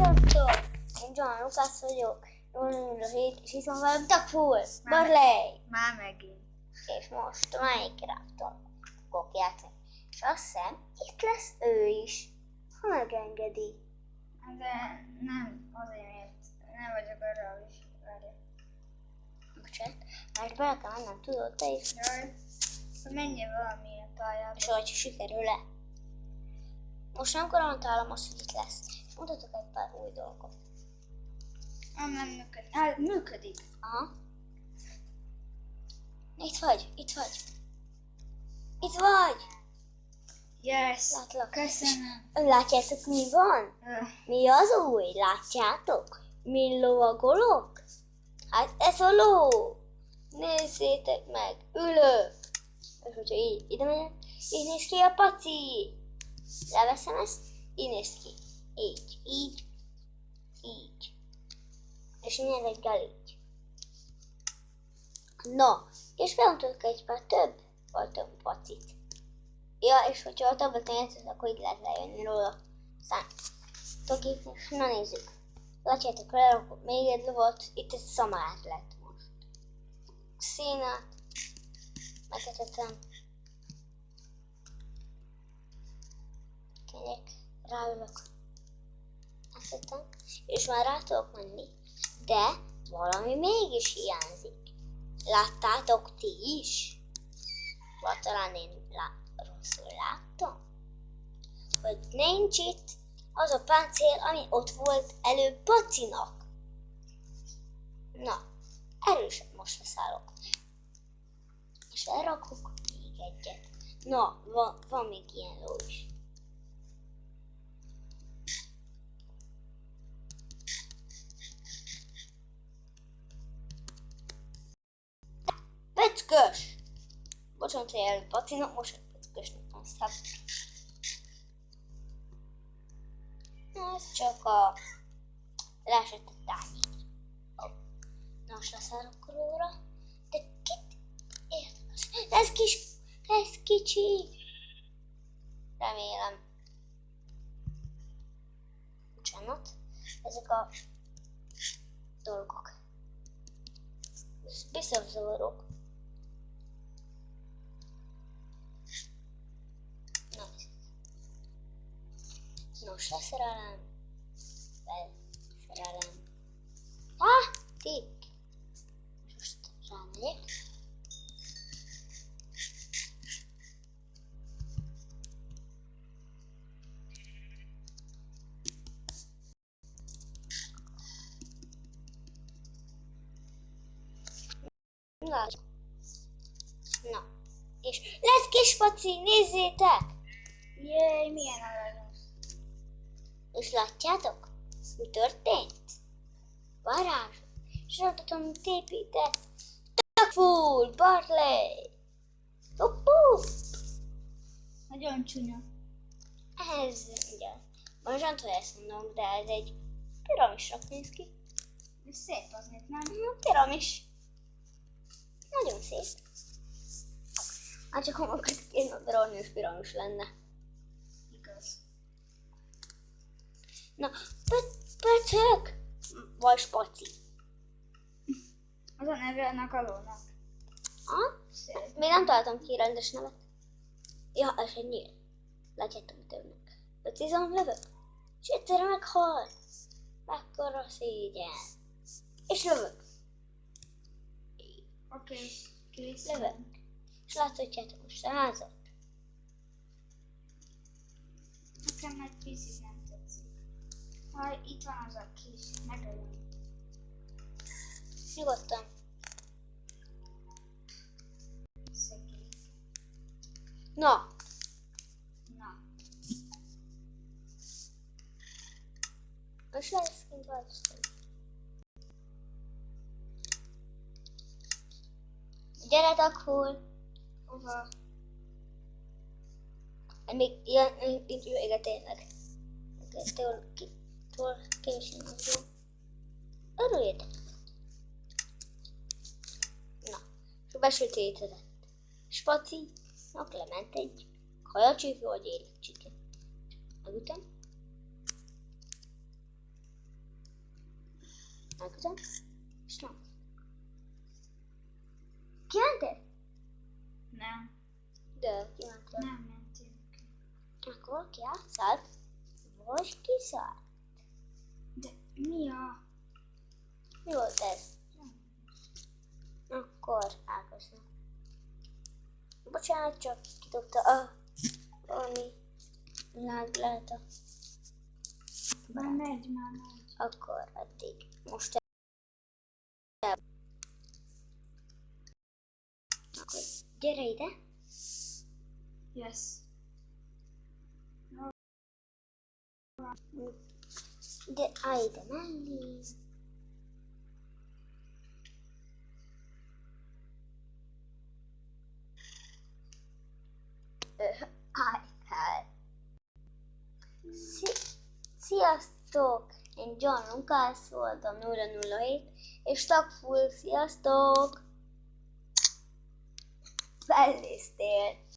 Sziasztok! Én John Lucas vagyok, 007, és itt van velem Takful, Barley! Már megint. És most a Minecraft-tal fogok játszani. És azt hiszem, itt lesz ő is, ha megengedi. De nem azért, mert nem vagyok arra is. Várja. Bocsánat, mert bele kell mennem, tudod, te is. Jaj, menjél valamilyen pályába. És hogy sikerül-e. Most nem garantálom azt, hogy itt lesz. És mutatok egy pár új dolgot. Nem működik. Hát, működik. Aha. Itt vagy, itt vagy. Itt vagy! Yes. Látlak. Köszönöm. Látjátok, mi van? Mi az új? Látjátok? Mi lovagolok? Hát ez a ló! Nézzétek meg! Ülök! És hogyha így ide megyek, így néz ki a paci! Leveszem ezt, így néz ki. Így, így, így. És innen reggel így. No, és bemutatok egy pár több pacit. Ja, és hogyha a tableton játszott, akkor így lehet lejönni róla. Aztán tokik, és na nézzük. Látjátok, lerakok még egy lovat, itt egy szamát lett most. Színát, megkötöttem. Kenyek, ráülök. Megkötöttem, és már rá tudok menni. De valami mégis hiányzik. Láttátok ti is? Vagy talán én rosszul láttam? Hogy nincs itt az a páncél, ami ott volt előbb Pacinak. Na, erősebb most leszállok. És elrakok még egyet. Na, van még ilyen ló is. Pöckös! Bocsánat, hogy előbb Pacinak, most egy pöckösnek van szab. Ez csak a leesett a tányér. Na most leszállok róla. De kit érdekel? Ez kicsi. Remélem. Bocsánat. Ezek a dolgok. Biztos zavarok. Nos, leszerelem. Tik. Most rámegyek. Na, és lett kis paci, nézzétek! Jéj, milyen aranyos. És látjátok, mi történt? Varázs! És ratatom, mit épített? Takful, Barley! Hoppú! Nagyon csúnya. Ez, ugye, most hogy ezt mondom, de ez egy piramisnak néz ki. Ez szép azért, nem? Piramis. Nagyon szép. Hát csak ha én a piramius piramis lenne. Igaz. Na, pöcök! Vagy spaci. Az a neve ennek a lónak. Ha? Szép. Még nem találtam ki rendes nevet. Ja, ez egy nyíl. Látjátok, mit övnek. Pöcizom, lövök. És egyszerre meghal. Mekkora szégyen. És lövök. Oké, kész. Lövök. És láthatjátok most a házat. Nekem egy picit nem tetszik. Ha itt van az a kis, megölöm. Nyugodtan. Szegény. Na, Na, most lesz kint változtatni. Gyere, Takful! hova? Még ilyen, igen, tényleg. Tól későn az jó. Örüljetek! Na, és besötétedett. Spacinak lement egy kajacsike vagy életcsike. Megütöm. Megütöm. És nem. Kimentél? Nem. De, kimentél. Nem mentünk. Akkor kijátszál? Vagy kiszállt? De mi a... Mi volt ez? Akkor elköszönöm. Bocsánat, csak kidobta valami lehet a... Már megy. Akkor addig. Most akkor gyere ide. Yes. De állj ide mellé. Állj fel. Sziasztok! Én John Lucas voltam 007, és Tagfull, sziasztok! Felnéztél.